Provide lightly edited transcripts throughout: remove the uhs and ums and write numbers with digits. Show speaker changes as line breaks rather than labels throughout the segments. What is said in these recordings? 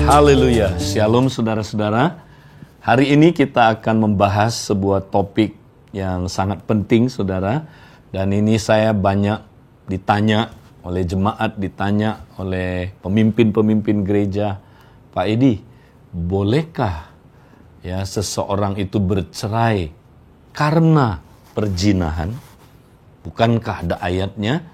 Haleluya, Shalom saudara-saudara. Hari ini kita akan membahas sebuah topik yang sangat penting saudara. Dan ini saya banyak ditanya oleh jemaat, ditanya oleh pemimpin-pemimpin gereja. Pak Edi, bolehkah ya seseorang itu bercerai karena perzinahan? Bukankah ada ayatnya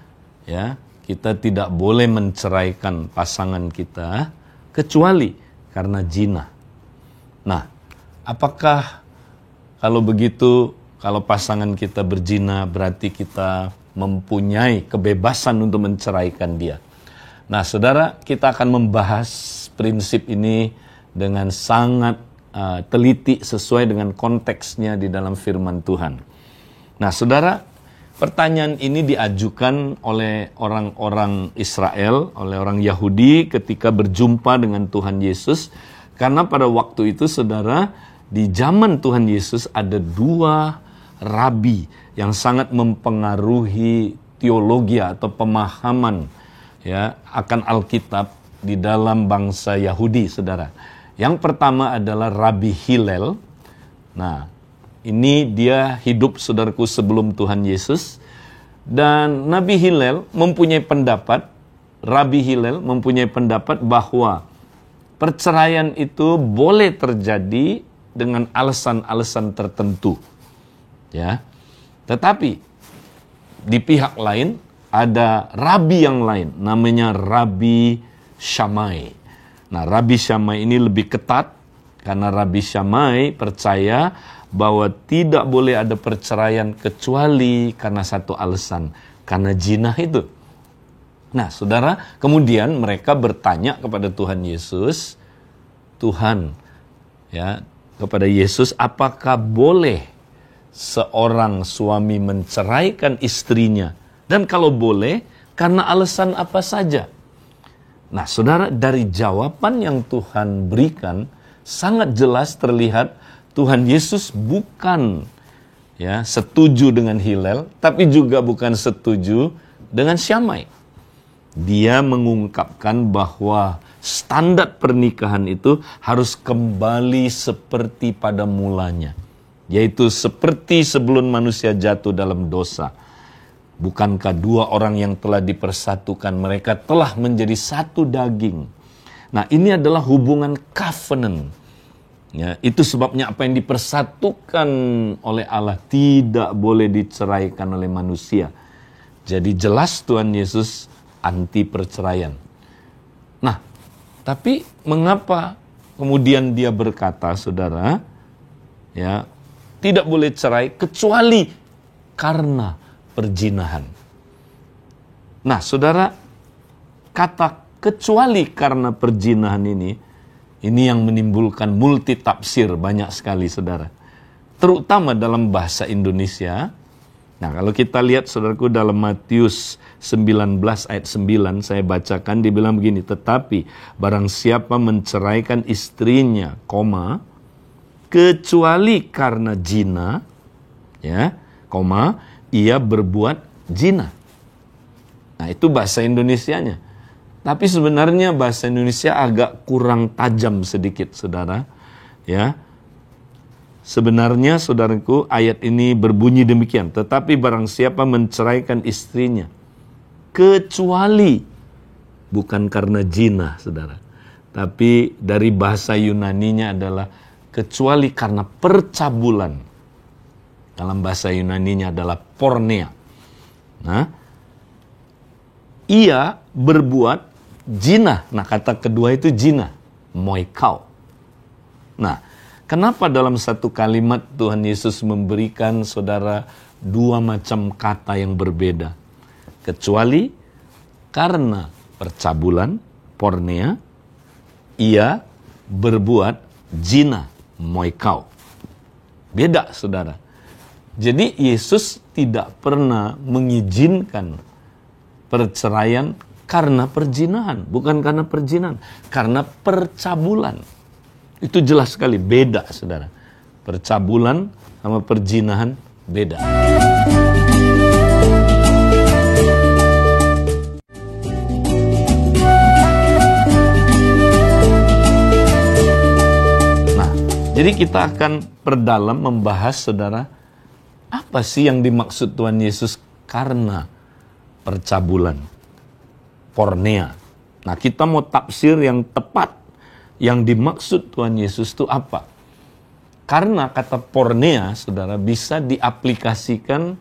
ya, kita tidak boleh menceraikan pasangan kita kecuali karena zina. Nah, apakah kalau begitu, kalau pasangan kita berzina berarti kita mempunyai kebebasan untuk menceraikan dia? Nah, saudara, kita akan membahas prinsip ini dengan sangat teliti sesuai dengan konteksnya di dalam firman Tuhan. Nah, saudara, pertanyaan ini diajukan oleh orang-orang Israel, oleh orang Yahudi ketika berjumpa dengan Tuhan Yesus. Karena pada waktu itu, saudara, di zaman Tuhan Yesus ada dua rabi yang sangat mempengaruhi teologi atau pemahaman ya akan Alkitab di dalam bangsa Yahudi, saudara. Yang pertama adalah Rabi Hillel. Nah, ini dia hidup saudaraku sebelum Tuhan Yesus. Dan Nabi Hillel mempunyai pendapat, Rabi Hillel mempunyai pendapat bahwa perceraian itu boleh terjadi dengan alasan-alasan tertentu. Ya. Tetapi di pihak lain ada rabi yang lain, namanya Rabi Shammai. Nah, Rabi Shammai ini lebih ketat karena Rabi Shammai percaya bahwa tidak boleh ada perceraian kecuali karena satu alasan, karena zina itu. Nah, saudara, kemudian mereka bertanya kepada Tuhan Yesus, Tuhan, ya, kepada Yesus, apakah boleh seorang suami menceraikan istrinya? Dan kalau boleh, karena alasan apa saja? Nah, saudara, dari jawaban yang Tuhan berikan, sangat jelas terlihat Tuhan Yesus bukan ya setuju dengan Hillel, tapi juga bukan setuju dengan Shammai. Dia mengungkapkan bahwa standar pernikahan itu harus kembali seperti pada mulanya, yaitu seperti sebelum manusia jatuh dalam dosa. Bukankah dua orang yang telah dipersatukan, mereka telah menjadi satu daging. Nah, ini adalah hubungan covenant. Ya, itu sebabnya apa yang dipersatukan oleh Allah tidak boleh diceraikan oleh manusia. Jadi jelas Tuhan Yesus anti perceraian. Nah, tapi mengapa kemudian dia berkata, saudara, ya, tidak boleh cerai kecuali karena perzinahan. Nah, saudara, kata kecuali karena perzinahan ini yang menimbulkan multi tafsir banyak sekali, saudara. Terutama dalam bahasa Indonesia. Nah, kalau kita lihat, saudaraku, dalam Matius 19 ayat 9, saya bacakan, dibilang begini, tetapi barang siapa menceraikan istrinya, kecuali karena zina, ya, ia berbuat zina. Nah, itu bahasa Indonesianya. Tapi sebenarnya bahasa Indonesia agak kurang tajam sedikit, saudara. Ya, sebenarnya, saudaraku, ayat ini berbunyi demikian. Tetapi barang siapa menceraikan istrinya, kecuali, bukan karena zina, saudara. Tapi dari bahasa Yunaninya adalah kecuali karena percabulan. Dalam bahasa Yunaninya adalah porneia. Nah, ia berbuat zina. Nah, kata kedua itu zina, moikau. Nah, kenapa dalam satu kalimat Tuhan Yesus memberikan, saudara, dua macam kata yang berbeda? Kecuali karena percabulan, porneia, ia berbuat zina, moikau. Beda, saudara. Jadi Yesus tidak pernah mengizinkan perceraian karena perzinahan, bukan karena perzinahan, karena percabulan. Itu jelas sekali beda, saudara. Percabulan sama perzinahan beda. Jadi kita akan perdalam membahas, saudara, apa sih yang dimaksud Tuhan Yesus karena percabulan, porneia. Nah, kita mau tafsir yang tepat, yang dimaksud Tuhan Yesus itu apa? Karena kata porneia, saudara, bisa diaplikasikan,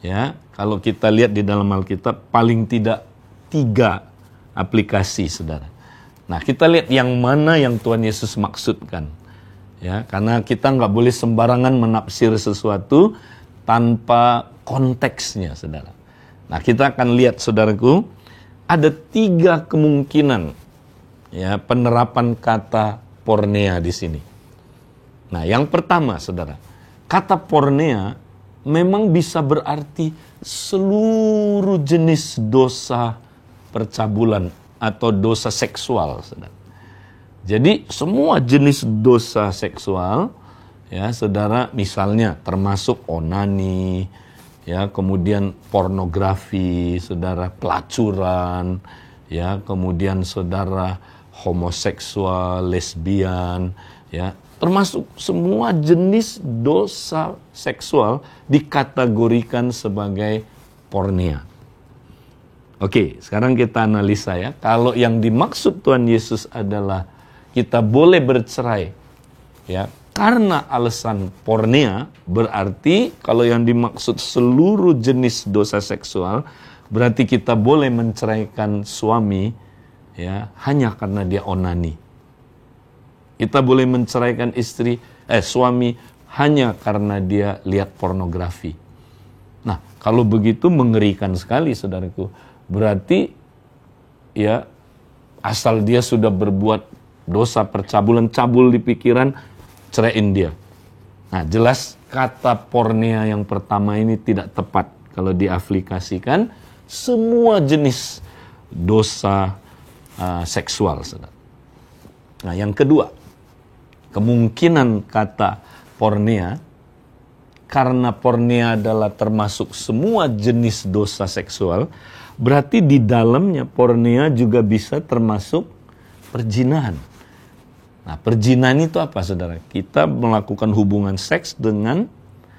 ya, kalau kita lihat di dalam Alkitab, paling tidak 3 aplikasi, saudara. Nah, kita lihat yang mana yang Tuhan Yesus maksudkan. Ya, karena kita nggak boleh sembarangan menafsir sesuatu tanpa konteksnya, saudara. Nah, kita akan lihat, saudaraku, ada 3 kemungkinan, ya, penerapan kata porneia di sini. Nah, yang pertama, saudara, kata porneia memang bisa berarti seluruh jenis dosa percabulan atau dosa seksual, saudara. Jadi semua jenis dosa seksual, ya, saudara, misalnya termasuk onani, ya, kemudian pornografi, saudara, pelacuran, ya, kemudian saudara homoseksual, lesbian, ya, termasuk semua jenis dosa seksual dikategorikan sebagai porneia. Oke, sekarang kita analisa, ya. Kalau yang dimaksud Tuhan Yesus adalah kita boleh bercerai, ya, karena alasan porneia, berarti kalau yang dimaksud seluruh jenis dosa seksual, berarti kita boleh menceraikan suami, ya, hanya karena dia onani. Kita boleh menceraikan suami hanya karena dia lihat pornografi. Nah, kalau begitu mengerikan sekali, saudaraku. Berarti, ya, asal dia sudah berbuat dosa percabulan, cabul di pikiran, ceraiin dia. Nah, jelas kata porneia yang pertama ini tidak tepat kalau diaplikasikan semua jenis dosa seksual, saudara. Nah, yang kedua, kemungkinan kata porneia, karena porneia adalah termasuk semua jenis dosa seksual, berarti di dalamnya porneia juga bisa termasuk perzinahan. Nah, perzinahan itu apa, saudara? Kita melakukan hubungan seks dengan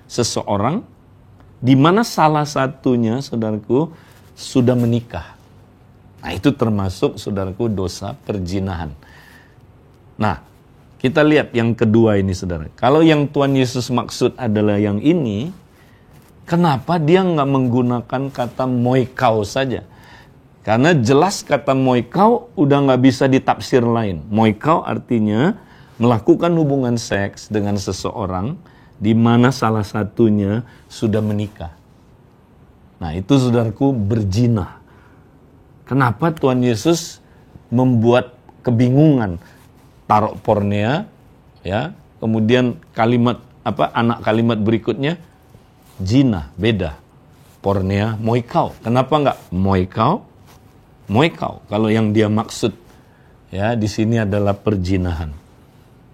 seseorang di mana salah satunya, saudaraku, sudah menikah. Nah, itu termasuk, saudaraku, dosa perzinahan. Nah, kita lihat yang kedua ini, saudara. Kalau yang Tuhan Yesus maksud adalah yang ini, kenapa dia nggak menggunakan kata moikau saja? Karena jelas kata moikau udah nggak bisa ditafsir lain. Moikau artinya melakukan hubungan seks dengan seseorang di mana salah satunya sudah menikah. Nah, itu, saudaraku, berzina. Kenapa Tuhan Yesus membuat kebingungan? Taruh porneia, ya, kemudian anak kalimat berikutnya zina, beda. Porneia, moikau. Kenapa nggak moikau? Moikau, kalau yang dia maksud, ya, di sini adalah perzinahan.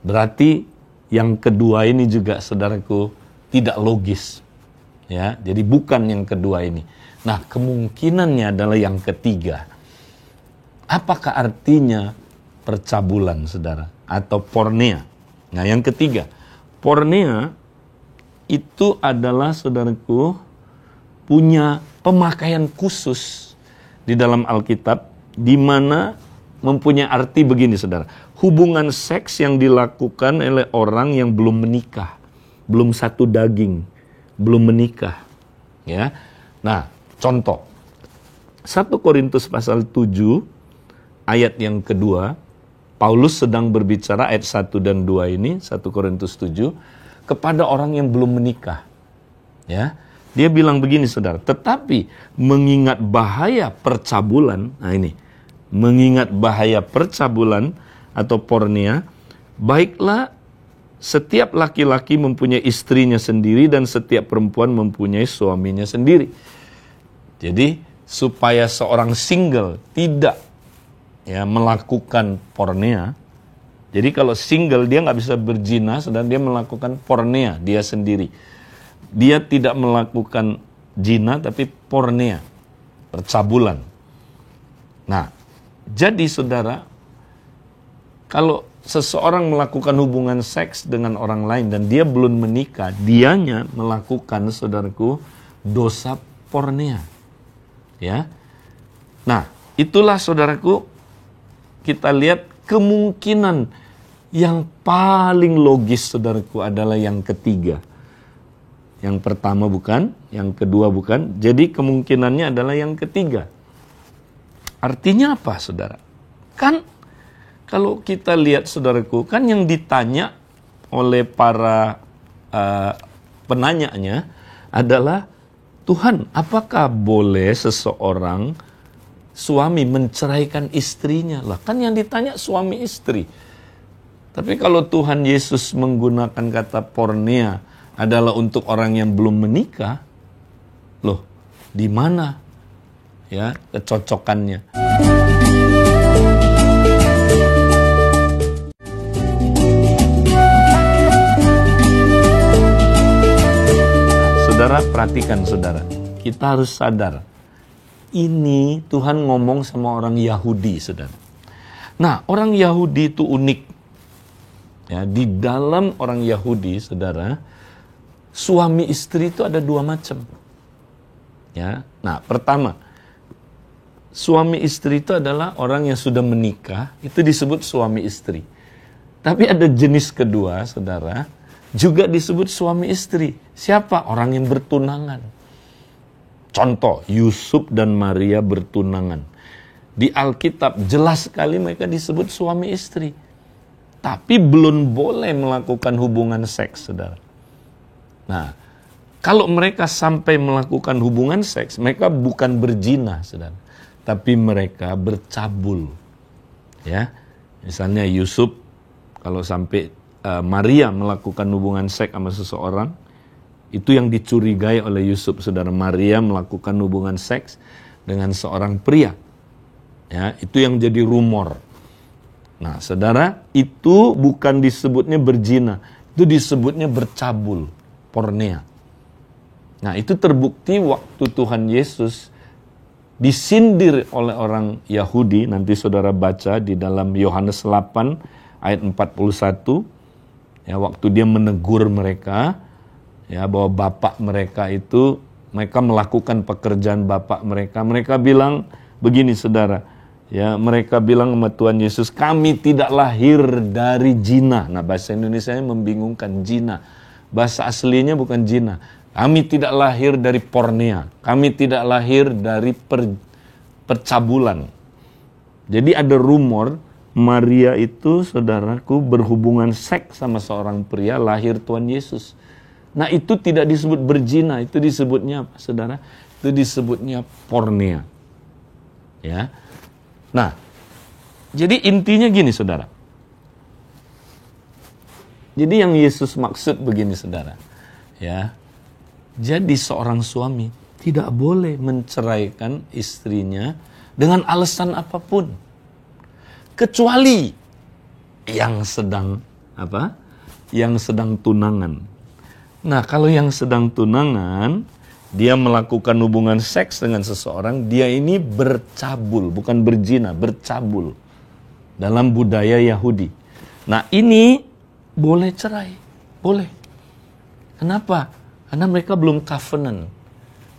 Berarti yang kedua ini juga, saudaraku, tidak logis, ya. Jadi bukan yang kedua ini. Nah, kemungkinannya adalah yang ketiga. Apakah artinya percabulan, saudara, atau porneia? Nah, yang ketiga, porneia itu adalah, saudaraku, punya pemakaian khusus di dalam Alkitab, di mana mempunyai arti begini, saudara. Hubungan seks yang dilakukan oleh orang yang belum menikah, belum satu daging, belum menikah, ya. Nah, contoh 1 Korintus pasal 7 ayat yang kedua, Paulus sedang berbicara ayat 1 dan 2 ini, 1 Korintus 7, kepada orang yang belum menikah, ya. Dia bilang begini, saudara, tetapi mengingat bahaya percabulan, nah ini, mengingat bahaya percabulan atau porneia, baiklah setiap laki-laki mempunyai istrinya sendiri dan setiap perempuan mempunyai suaminya sendiri. Jadi, supaya seorang single tidak, ya, melakukan porneia, jadi kalau single dia nggak bisa berzina, sedang dia melakukan porneia dia sendiri. Dia tidak melakukan zina, tapi porneia, percabulan. Nah, jadi, saudara, kalau seseorang melakukan hubungan seks dengan orang lain dan dia belum menikah, dianya melakukan, saudaraku, dosa pornea. Ya. Nah, itulah saudaraku, kita lihat kemungkinan yang paling logis, saudaraku, adalah yang ketiga. Yang pertama bukan, yang kedua bukan, jadi kemungkinannya adalah yang ketiga. Artinya apa, saudara? Kan kalau kita lihat, saudaraku, kan yang ditanya oleh para penanyanya adalah, Tuhan, apakah boleh seseorang suami menceraikan istrinya? Lah, kan yang ditanya suami istri. Tapi kalau Tuhan Yesus menggunakan kata pornea adalah untuk orang yang belum menikah, loh, di mana ya kecocokannya? Saudara, perhatikan saudara, kita harus sadar, ini Tuhan ngomong sama orang Yahudi, saudara. Nah, orang Yahudi itu unik. Ya, di dalam orang Yahudi, saudara, suami istri itu ada dua macam. Ya, nah, pertama, suami istri itu adalah orang yang sudah menikah, itu disebut suami istri. Tapi ada jenis kedua, saudara, juga disebut suami istri. Siapa? Orang yang bertunangan. Contoh, Yusuf dan Maria bertunangan. Di Alkitab jelas sekali mereka disebut suami istri. Tapi belum boleh melakukan hubungan seks, saudara. Nah, kalau mereka sampai melakukan hubungan seks, mereka bukan berzina, saudara. Tapi mereka bercabul. Ya, misalnya Yusuf, kalau sampai Maria melakukan hubungan seks sama seseorang, itu yang dicurigai oleh Yusuf, saudara. Maria melakukan hubungan seks dengan seorang pria. Ya, itu yang jadi rumor. Nah, saudara, itu bukan disebutnya berzina, itu disebutnya bercabul, pornea. Nah, itu terbukti waktu Tuhan Yesus disindir oleh orang Yahudi, nanti saudara baca di dalam Yohanes 8 ayat 41, ya, waktu dia menegur mereka, ya, bahwa bapak mereka itu, mereka melakukan pekerjaan bapak mereka. Mereka bilang begini, saudara. Ya, mereka bilang sama Tuhan Yesus, kami tidak lahir dari zina. Nah, bahasa Indonesianya membingungkan, zina. Bahasa aslinya bukan zina. Kami tidak lahir dari pornea. Kami tidak lahir dari percabulan. Jadi ada rumor Maria itu, saudaraku, berhubungan seks sama seorang pria, lahir Tuhan Yesus. Nah, itu tidak disebut berzina, itu disebutnya apa, saudara? Itu disebutnya pornea. Ya. Nah, jadi intinya gini, saudara. Jadi yang Yesus maksud begini, saudara. Ya, jadi seorang suami tidak boleh menceraikan istrinya dengan alasan apapun, kecuali yang sedang apa? Yang sedang tunangan. Nah, kalau yang sedang tunangan, dia melakukan hubungan seks dengan seseorang, dia ini bercabul, bukan berzina, bercabul dalam budaya Yahudi. Nah, ini boleh cerai, boleh. Kenapa? Karena mereka belum covenant,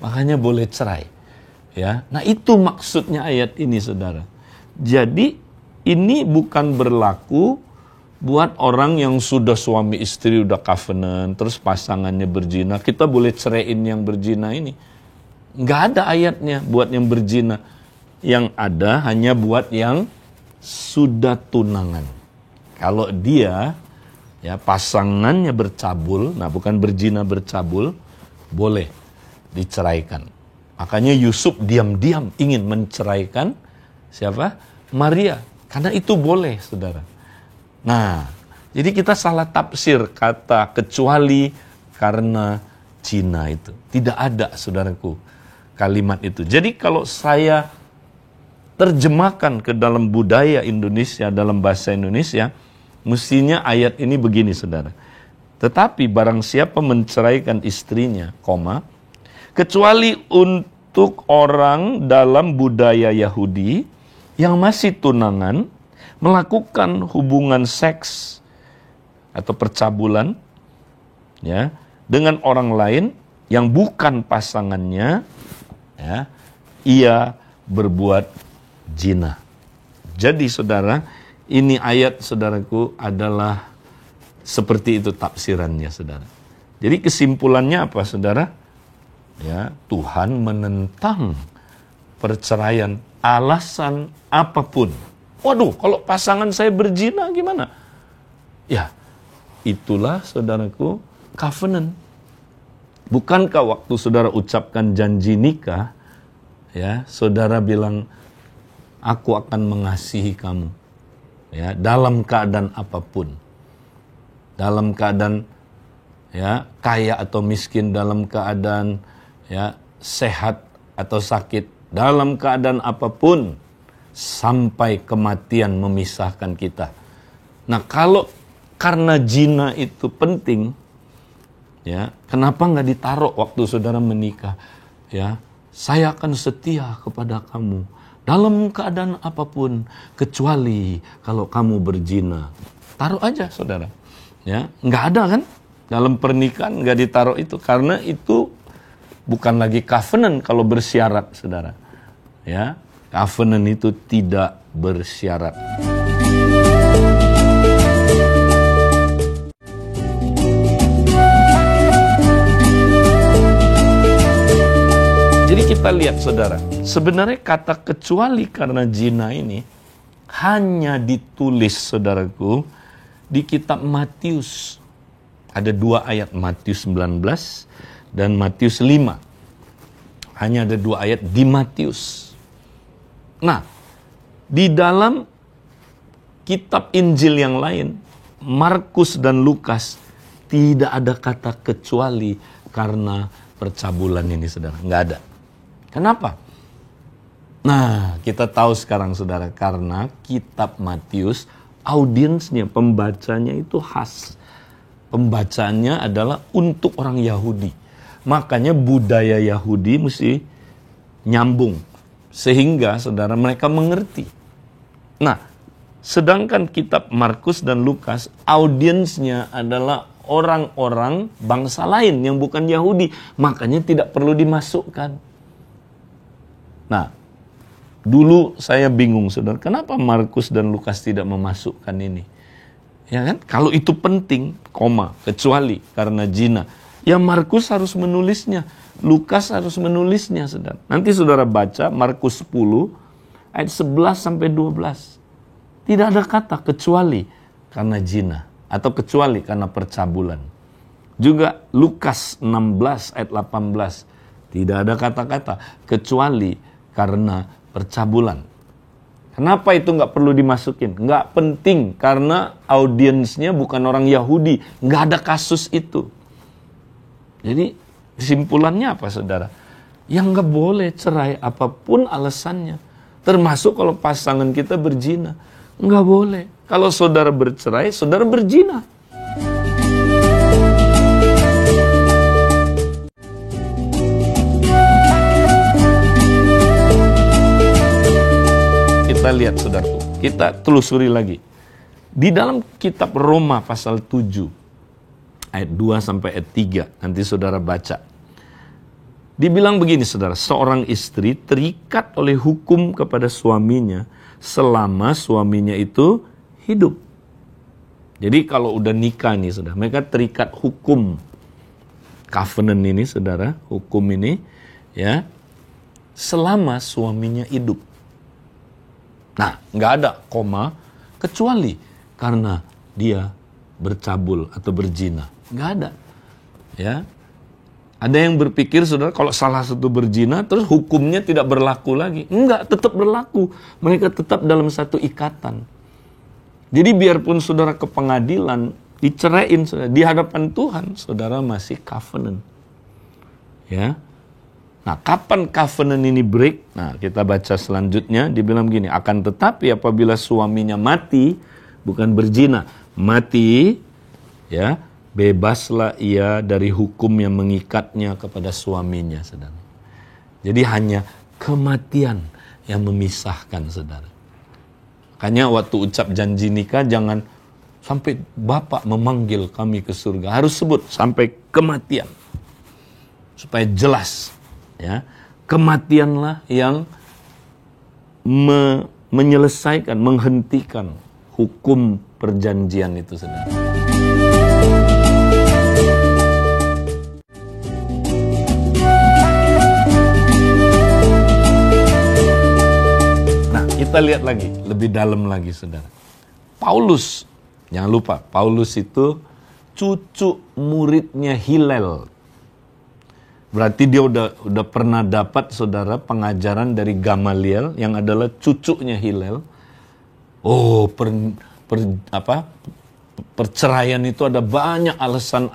makanya boleh cerai. Ya, nah itu maksudnya ayat ini, saudara. Jadi ini bukan berlaku buat orang yang sudah suami istri, udah covenant, terus pasangannya berzina, kita boleh ceraiin yang berzina ini. Nggak ada ayatnya buat yang berzina. Yang ada hanya buat yang sudah tunangan. Kalau dia, ya, pasangannya bercabul, nah bukan berzina, bercabul, boleh diceraikan. Makanya Yusuf diam-diam ingin menceraikan siapa? Maria. Karena itu boleh, saudara. Nah, jadi kita salah tafsir kata kecuali karena zina itu. Tidak ada, saudaraku, kalimat itu. Jadi kalau saya terjemahkan ke dalam budaya Indonesia, dalam bahasa Indonesia, mestinya ayat ini begini, saudara. Tetapi barang siapa menceraikan istrinya, kecuali untuk orang dalam budaya Yahudi yang masih tunangan, melakukan hubungan seks atau percabulan ya dengan orang lain yang bukan pasangannya, ya, ia berbuat zina. Jadi saudara, ini ayat saudaraku adalah seperti itu tafsirannya saudara. Jadi kesimpulannya apa saudara? Ya, Tuhan menentang perceraian alasan apapun. Waduh, kalau pasangan saya berzina gimana? Ya, itulah saudaraku covenant. Bukankah waktu saudara ucapkan janji nikah, ya, saudara bilang, aku akan mengasihi kamu, ya, dalam keadaan apapun, dalam keadaan ya kaya atau miskin, dalam keadaan ya sehat atau sakit, dalam keadaan apapun, sampai kematian memisahkan kita. Nah, kalau karena zina itu penting, ya, kenapa nggak ditaruh waktu saudara menikah? Ya, saya akan setia kepada kamu dalam keadaan apapun, kecuali kalau kamu berzina. Taruh aja saudara. Ya, nggak ada kan? Dalam pernikahan nggak ditaruh itu, karena itu bukan lagi covenant kalau bersyarat saudara. Ya, covenant itu tidak bersyarat. Jadi kita lihat saudara, sebenarnya kata kecuali karena zina ini hanya ditulis saudaraku di kitab Matius. Ada 2 ayat, Matius 19 dan Matius 5. Hanya ada 2 ayat di Matius. Nah, di dalam kitab Injil yang lain, Markus dan Lukas, tidak ada kata kecuali karena percabulan ini saudara. Nggak ada. Kenapa? Nah, kita tahu sekarang saudara, karena kitab Matius, audiensnya, pembacanya itu khas. Pembacaannya adalah untuk orang Yahudi. Makanya budaya Yahudi mesti nyambung. Sehingga saudara mereka mengerti. Nah, sedangkan kitab Markus dan Lukas, audiensnya adalah orang-orang bangsa lain yang bukan Yahudi. Makanya tidak perlu dimasukkan. Nah, dulu saya bingung saudara, kenapa Markus dan Lukas tidak memasukkan ini? Ya kan? Kalau itu penting, kecuali karena zina, ya Markus harus menulisnya, Lukas harus menulisnya saudara. Nanti saudara baca Markus 10 ayat 11 sampai 12. Tidak ada kata kecuali karena zina atau kecuali karena percabulan. Juga Lukas 16 ayat 18. Tidak ada kata-kata kecuali karena percabulan. Kenapa itu nggak perlu dimasukin? Nggak penting, karena audiensnya bukan orang Yahudi. Nggak ada kasus itu. Jadi kesimpulannya apa saudara? Yang nggak boleh cerai apapun alasannya. Termasuk kalau pasangan kita berzina. Nggak boleh. Kalau saudara bercerai, saudara berzina. Kita lihat saudaraku, kita telusuri lagi. Di dalam kitab Roma pasal 7, ayat 2 sampai ayat 3, nanti saudara baca. Dibilang begini saudara, seorang istri terikat oleh hukum kepada suaminya selama suaminya itu hidup. Jadi kalau udah nikah nih saudara, mereka terikat hukum. Covenant ini saudara, hukum ini ya, selama suaminya hidup. Nah, nggak ada kecuali karena dia bercabul atau berzina. Nggak ada. Ya. Ada yang berpikir, saudara, kalau salah satu berzina, terus hukumnya tidak berlaku lagi. Enggak, tetap berlaku. Mereka tetap dalam satu ikatan. Jadi biarpun saudara ke pengadilan, diceraiin, saudara, di hadapan Tuhan, saudara masih covenant. Ya. Nah, kapan covenant ini break? Nah, kita baca selanjutnya, dibilang begini, akan tetapi apabila suaminya mati, bukan berzina, mati, ya, bebaslah ia dari hukum yang mengikatnya kepada suaminya, saudara. Jadi hanya kematian yang memisahkan, saudara. Makanya waktu ucap janji nikah jangan sampai Bapak memanggil kami ke surga. Harus sebut sampai kematian. Supaya jelas. Ya, kematianlah yang menyelesaikan, menghentikan hukum perjanjian itu, saudara. Nah, kita lihat lagi, lebih dalam lagi, saudara. Paulus, jangan lupa, Paulus itu cucu muridnya Hillel. Berarti dia udah pernah dapat, saudara, pengajaran dari Gamaliel yang adalah cucunya Hillel. Oh, perceraian itu ada banyak alasan.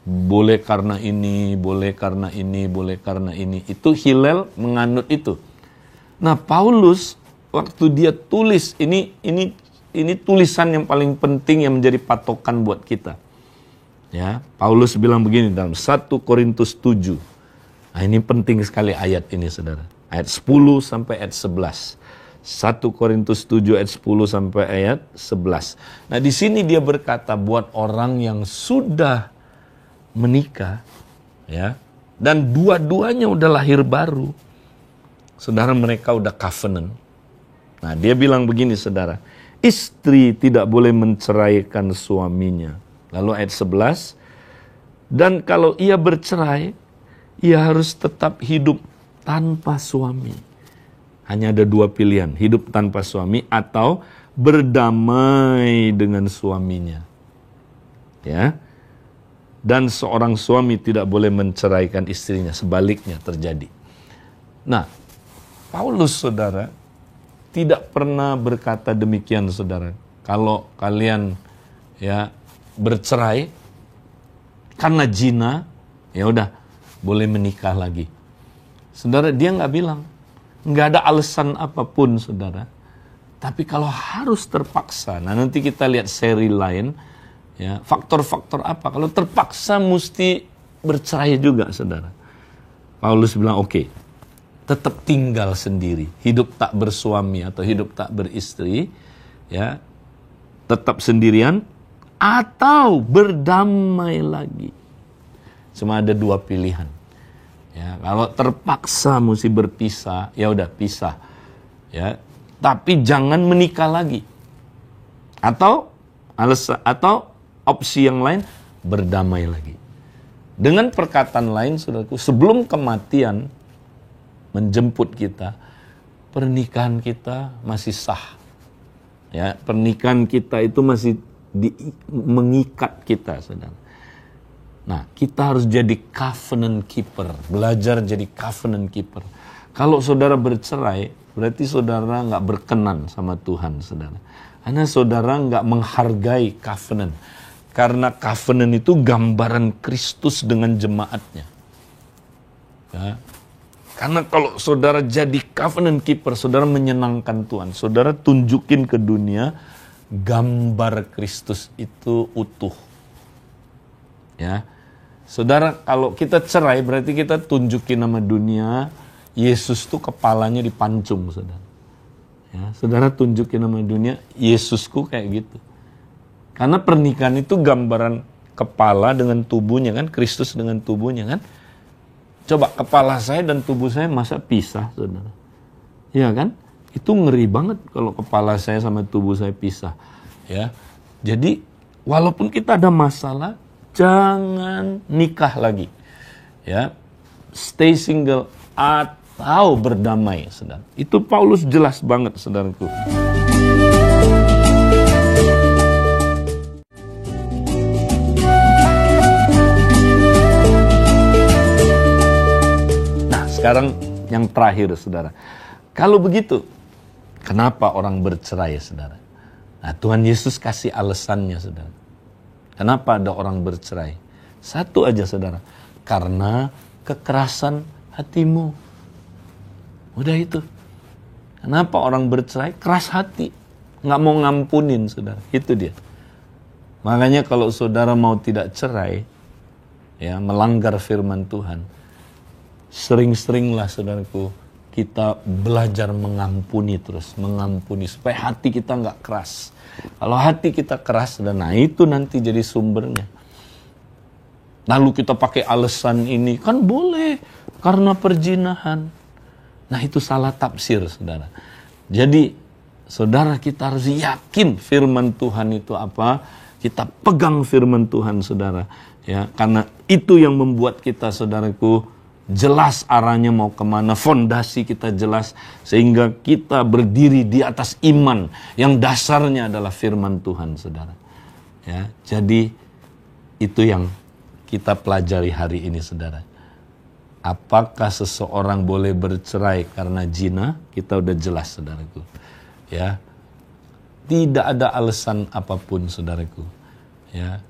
Boleh karena ini, boleh karena ini, boleh karena ini. Itu Hillel menganut itu. Nah, Paulus waktu dia tulis ini tulisan yang paling penting yang menjadi patokan buat kita. Ya, Paulus bilang begini dalam 1 Korintus 7. Nah, ini penting sekali ayat ini, saudara. Ayat 10 sampai ayat 11. 1 Korintus 7 ayat 10 sampai ayat 11. Nah, di sini dia berkata buat orang yang sudah menikah, ya, dan dua-duanya udah lahir baru. Saudara, mereka udah covenant. Nah, dia bilang begini, saudara. Istri tidak boleh menceraikan suaminya. Lalu ayat 11, dan kalau ia bercerai, ia harus tetap hidup tanpa suami. Hanya ada dua pilihan, hidup tanpa suami atau berdamai dengan suaminya. Ya. Dan seorang suami tidak boleh menceraikan istrinya, sebaliknya terjadi. Nah, Paulus, saudara, tidak pernah berkata demikian, saudara. Kalau kalian ya bercerai karena zina, ya udah boleh menikah lagi. Saudara, dia nggak bilang, nggak ada alasan apapun, saudara. Tapi kalau harus terpaksa, nah nanti kita lihat seri lain, ya faktor-faktor apa? Kalau terpaksa mesti bercerai juga, saudara. Paulus bilang oke, tetap tinggal sendiri, hidup tak bersuami atau hidup tak beristri, ya tetap sendirian. Atau berdamai lagi. Cuma ada dua pilihan. Ya, kalau terpaksa mesti berpisah, ya udah pisah. Ya, tapi jangan menikah lagi. Atau opsi yang lain, berdamai lagi. Dengan perkataan lain, saudaraku, sebelum kematian menjemput kita, pernikahan kita masih sah. Ya, pernikahan kita itu masih mengikat kita, saudara. Nah, kita harus jadi covenant keeper, belajar jadi covenant keeper. Kalau saudara bercerai, berarti saudara nggak berkenan sama Tuhan, saudara. Karena saudara nggak menghargai covenant. Karena covenant itu gambaran Kristus dengan jemaatnya. Ya. Karena kalau saudara jadi covenant keeper, saudara menyenangkan Tuhan. Saudara tunjukin ke dunia gambar Kristus itu utuh. Ya. Saudara, kalau kita cerai berarti kita tunjukin nama dunia Yesus tuh kepalanya dipancung, saudara. Ya, saudara tunjukin nama dunia Yesusku kayak gitu. Karena pernikahan itu gambaran kepala dengan tubuhnya kan, Kristus dengan tubuhnya kan. Coba kepala saya dan tubuh saya masa pisah, saudara? Iya kan? Itu ngeri banget kalau kepala saya sama tubuh saya pisah. Ya. Jadi walaupun kita ada masalah, jangan nikah lagi. Ya. Stay single atau berdamai, saudara. Itu Paulus jelas banget, saudaraku. Nah, sekarang yang terakhir, saudara. Kalau begitu, kenapa orang bercerai, saudara? Nah, Tuhan Yesus kasih alasannya, saudara. Kenapa ada orang bercerai? Satu aja, saudara. Karena kekerasan hatimu. Udah itu. Kenapa orang bercerai? Keras hati. Nggak mau ngampunin, saudara. Itu dia. Makanya kalau saudara mau tidak cerai, ya melanggar firman Tuhan, sering-seringlah, saudaraku, kita belajar mengampuni terus, mengampuni supaya hati kita nggak keras. Kalau hati kita keras, dan nah itu nanti jadi sumbernya. Lalu kita pakai alasan ini, kan boleh karena perjinahan. Nah itu salah tafsir, saudara. Jadi saudara, kita harus yakin firman Tuhan itu apa. Kita pegang firman Tuhan, saudara. Ya, karena itu yang membuat kita, saudaraku, jelas arahnya mau kemana, fondasi kita jelas, sehingga kita berdiri di atas iman yang dasarnya adalah firman Tuhan, saudara. Ya, jadi itu yang kita pelajari hari ini, saudara. Apakah seseorang boleh bercerai karena zina? Kita udah jelas, saudaraku. Ya, tidak ada alasan apapun, saudaraku. Ya,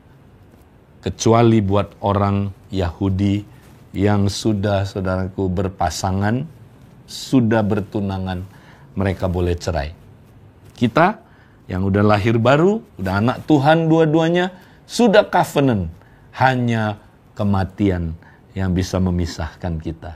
kecuali buat orang Yahudi yang sudah, saudaraku, berpasangan, sudah bertunangan, mereka boleh cerai. Kita yang udah lahir baru, udah anak Tuhan dua-duanya, sudah covenant, hanya kematian yang bisa memisahkan kita.